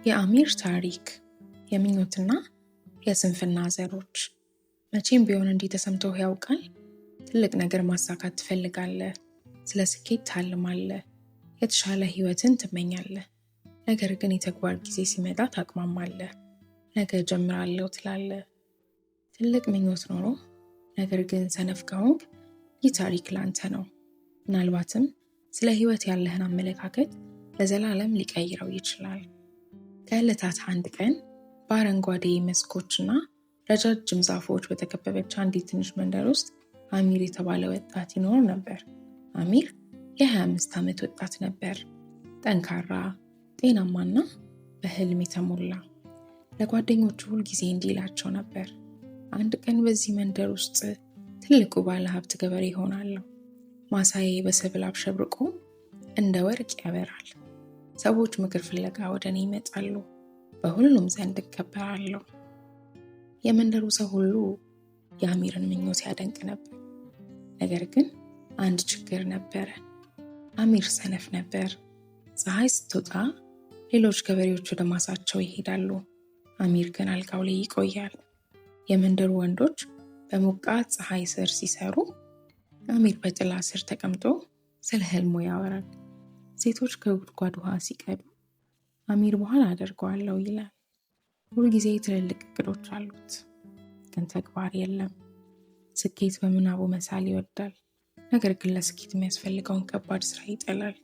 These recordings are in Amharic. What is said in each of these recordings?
የአሚር ታሪክ፣ የምኞትና የስንፍና ዘሮች። መቼም ቢሆን እንዲህ ተሰምቶህ ያውቃል? ትልቅ ነገር ማሳካት ትፈልጋለህ፣ ስለ ስኬት ታልማለህ፣ የተሻለ ህይወትን ትመኛለህ። ነገር ግን የተግባር ጊዜ ሲመጣ ታቅማማለህ። ነገ ጀምራለሁ ትላለህ። ትልቅ ምኞት ኖሮ ነገር ግን ሰነፍ ከሆንክ ይህ ታሪክ ላንተ ነው። ምናልባትም ስለ ህይወት ያለህን አመለካከት ለዘላለም ሊቀይረው ይችላል። ከዕለታት አንድ ቀን በአረንጓዴ መስኮችና ረጃጅም ዛፎች በተከበበች አንዲት ትንሽ መንደር ውስጥ አሚር የተባለ ወጣት ይኖር ነበር። አሚር የ25 ዓመት ወጣት ነበር። ጠንካራ፣ ጤናማና በህልም የተሞላ። ለጓደኞቹ ሁል ጊዜ እንዲህ ይላቸው ነበር፣ አንድ ቀን በዚህ መንደር ውስጥ ትልቁ ባለ ሀብት ገበሬ ይሆናለሁ። ማሳዬ በሰብል አብሸብርቆ እንደ ወርቅ ያበራል። ሰዎች ምክር ፍለጋ ወደ እኔ ይመጣሉ። በሁሉም ዘንድ እከበራለሁ። የመንደሩ ሰው ሁሉ የአሚርን ምኞት ያደንቅ ነበር። ነገር ግን አንድ ችግር ነበረ። አሚር ሰነፍ ነበር። ፀሐይ ስትወጣ ሌሎች ገበሬዎች ወደ ማሳቸው ይሄዳሉ። አሚር ግን አልጋው ላይ ይቆያል። የመንደሩ ወንዶች በሞቃት ፀሐይ ስር ሲሰሩ፣ አሚር በጥላ ስር ተቀምጦ ስለ ህልሙ ያወራል። ሴቶች ከጉድጓድ ውሃ ሲቀዱ፣ አሚር በኋላ አደርገዋለሁ ይላል። ሁልጊዜ ትልልቅ እቅዶች አሉት፣ ግን ተግባር የለም። ስኬት በምናቡ መሳል ይወዳል፣ ነገር ግን ለስኬት የሚያስፈልገውን ከባድ ስራ ይጠላል።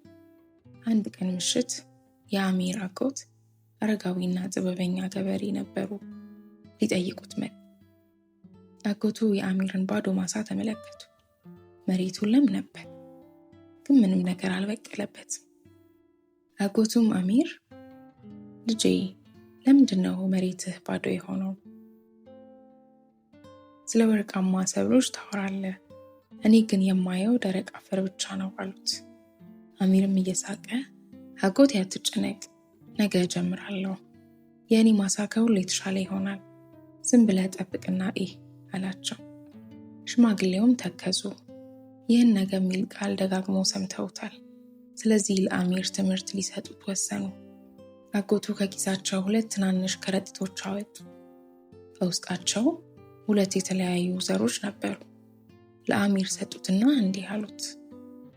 አንድ ቀን ምሽት የአሚር አጎት አረጋዊና ጥበበኛ ገበሬ ነበሩ። ሊጠይቁት መጡ። አጎቱ የአሚርን ባዶ ማሳ ተመለከቱ። መሬቱ ለም ነበር፣ ግን ምንም ነገር አልበቀለበትም። አጎቱም አሚር፣ ልጄ ለምንድነው መሬትህ ባዶ የሆነው? ስለ ወርቃማ ሰብሎች ታወራለህ፣ እኔ ግን የማየው ደረቅ አፈር ብቻ ነው አሉት። አሚርም እየሳቀ፣ አጎቴ አትጨነቅ፣ ነገ ጀምራለሁ። የእኔ ማሳ ከሁሉ የተሻለ ይሆናል። ዝም ብለህ ጠብቅና አላቸው። ሽማግሌውም ተከዙ። ይህን ነገ የሚል ቃል ደጋግሞ ሰምተውታል። ስለዚህ ለአሚር ትምህርት ሊሰጡት ወሰኑ። አጎቱ ከኪሳቸው 2 ትናንሽ ከረጢቶች አወጡ። በውስጣቸው 2 የተለያዩ ዘሮች ነበሩ። ለአሚር ሰጡትና እንዲህ አሉት፣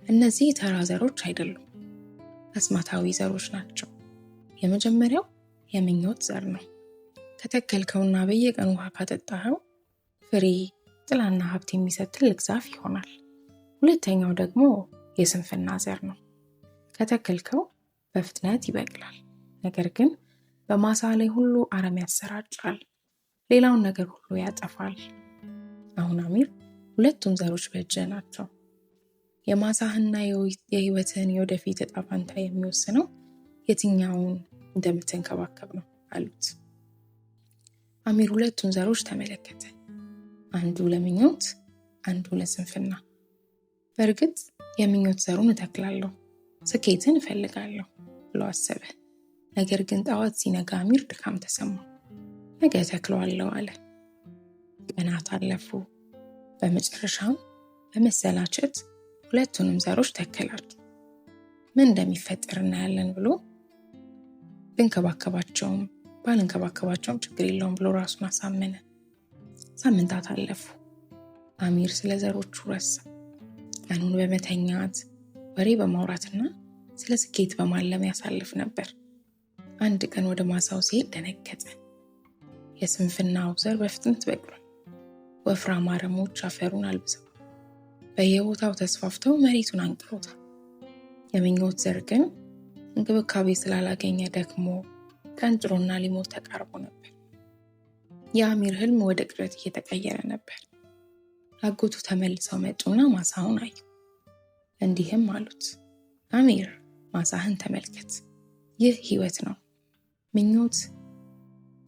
እነዚህ ተራ ዘሮች አይደሉም፣ አስማታዊ ዘሮች ናቸው። የመጀመሪያው የምኞት ዘር ነው። ከተከልከውና በየቀኑ ውሃ ካጠጣኸው ፍሬ፣ ጥላና ሀብት የሚሰጥ ትልቅ ዛፍ ይሆናል። ሁለተኛው ደግሞ የስንፍና ዘር ነው። ከተከልከው በፍጥነት ይበቅላል፣ ነገር ግን በማሳ ላይ ሁሉ አረም ያሰራጫል፣ ሌላውን ነገር ሁሉ ያጠፋል። አሁን አሚር 2ቱም ዘሮች በእጅህ ናቸው። የማሳህና የህይወትህን የወደፊት ዕጣ ፈንታ የሚወስነው የትኛውን እንደምትንከባከብ ነው አሉት። አሚር 2ቱን ዘሮች ተመለከተ። አንዱ ለምኞት፣ አንዱ ለስንፍና። በእርግጥ የምኞት ዘሩን እተክላለሁ፣ ስኬትን እፈልጋለሁ ብሎ አሰበ። ነገር ግን ጠዋት ሲነጋ አሚር ድካም ተሰማው። ነገ እተክለዋለሁ አለ። ቀናት አለፉ። በመጨረሻም በመሰላቸት 2ቱንም ዘሮች ተከላቸው። ምን እንደሚፈጠር እናያለን ብሎ ብንከባከባቸውም ባልንከባከባቸውም ችግር የለውም ብሎ ራሱን አሳመነ። ሳምንታት አለፉ። አሚር ስለ ዘሮቹ ረሳ። ቀኑን በመተኛት ወሬ በማውራትና ስለ ስኬት በማለም ያሳልፍ ነበር። አንድ ቀን ወደ ማሳው ሲሄድ ደነገጠ። የስንፍናው ዘር በፍጥነት በቅሏል። ወፍራም አረሞች አፈሩን አልብሰው በየቦታው ተስፋፍተው መሬቱን አንቅሮታል። የምኞት ዘር ግን እንክብካቤ ስላላገኘ ደክሞ ቀንጭሮና ሊሞት ተቃርቦ ነበር። የአሚር ህልም ወደ ቅዠት እየተቀየረ ነበር። አጎቱ ተመልሰው መጡና ማሳውን አዩ። እንዲህም አሉት፣ አሚር ማሳህን ተመልከት፣ ይህ ህይወት ነው። ምኞት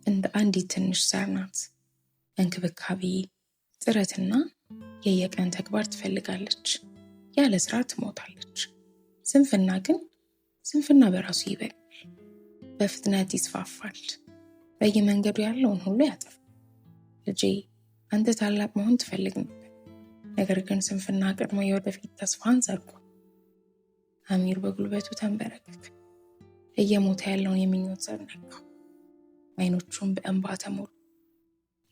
እንደ አንዲት ትንሽ ዘር ናት። እንክብካቤ፣ ጥረትና የየቀን ተግባር ትፈልጋለች። ያለ ስራ ትሞታለች። ስንፍና በራሱ ይበቅላል፣ በፍጥነት ይስፋፋል፣ በየመንገዱ ያለውን ሁሉ ያጠፋል። ልጄ አንተ ታላቅ መሆን ትፈልግ ነበር፣ ነገር ግን ስንፍና ቀድሞ የወደፊት ተስፋን ዘርጓል። አሚር በጉልበቱ ተንበረከከ። እየሞተ ያለውን የምኞት ዘር ነካው። አይኖቹን በእንባ ተሞሉ።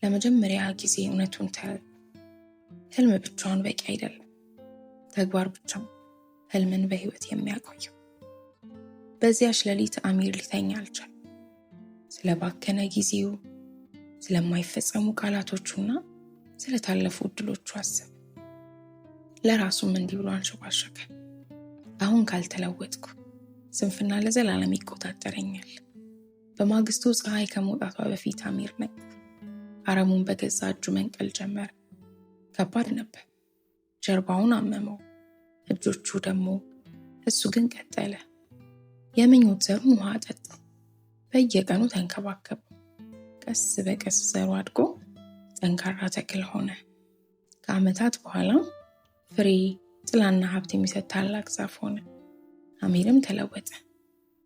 ለመጀመሪያ ጊዜ እውነቱን ተያዘ። ህልም ብቻውን በቂ አይደለም። ተግባር ብቻ ህልምን በህይወት የሚያቆየው። በዚያች ሌሊት አሚር ሊተኛ አልቻለም። ስለባከነ ጊዜው፣ ስለማይፈጸሙ ቃላቶቹና ስለታለፉ እድሎቹ አሰበ። ለራሱም እንዲህ ብሎ አንሸባሸከ። አሁን ካልተለወጥኩ ስንፍና ለዘላለም ይቆጣጠረኛል። በማግስቱ ፀሐይ ከመውጣቷ በፊት አሚር ነቃ። አረሙን በገዛ እጁ መንቀል ጀመረ። ከባድ ነበር። ጀርባውን አመመው፣ እጆቹ ደግሞ። እሱ ግን ቀጠለ። የምኞት ዘሩን ውሃ አጠጣው። በየቀኑ ተንከባከበው። ቀስ በቀስ ዘሩ አድጎ ጠንካራ ተክል ሆነ። ከዓመታት በኋላ ፍሬ፣ ጥላና ሀብት የሚሰጥ ታላቅ ዛፍ ሆነ። አሚርም ተለወጠ።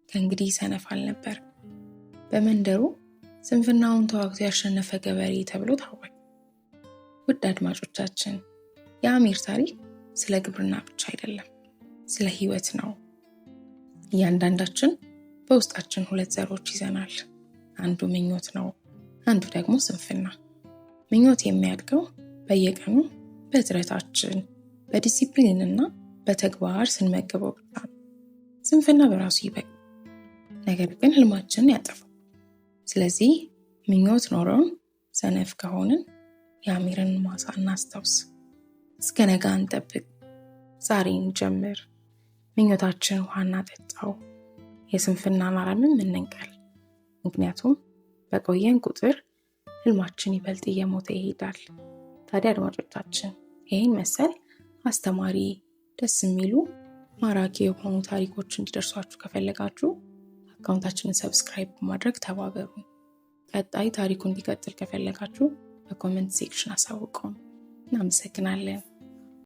ከእንግዲህ ሰነፍ አልነበር። በመንደሩ ስንፍናውን ተዋግቶ ያሸነፈ ገበሬ ተብሎ ታወቀ። ውድ አድማጮቻችን፣ የአሚር ታሪክ ስለ ግብርና ብቻ አይደለም፣ ስለ ህይወት ነው። እያንዳንዳችን በውስጣችን 2 ዘሮች ይዘናል። አንዱ ምኞት ነው፣ አንዱ ደግሞ ስንፍና። ምኞት የሚያድገው በየቀኑ በጥረታችን፣ በዲሲፕሊንና በተግባር ስንመግበው ብቻ ነው። ስንፍና በራሱ ይበቃል፣ ነገር ግን ህልማችንን ያጠፋል። ስለዚህ ምኞት ኖሮን ሰነፍ ከሆንን የአሚርን ማሳ እናስታውስ። እስከ ነገ አንጠብቅ፣ ዛሬ እንጀምር። ምኞታችን ውሃ እናጠጣው፣ የስንፍናን አረምም እንንቀል። ምክንያቱም በቆየን ቁጥር ህልማችን ይበልጥ እየሞተ ይሄዳል። ታዲያ አድማጮቻችን፣ ይህን መሰል አስተማሪ፣ ደስ የሚሉ ማራኪ የሆኑ ታሪኮች እንዲደርሷችሁ ከፈለጋችሁ አካውንታችንን ሰብስክራይብ በማድረግ ተባበሩ። ቀጣይ ታሪኩ እንዲቀጥል ከፈለጋችሁ በኮሜንት ሴክሽን አሳውቁን። እናመሰግናለን።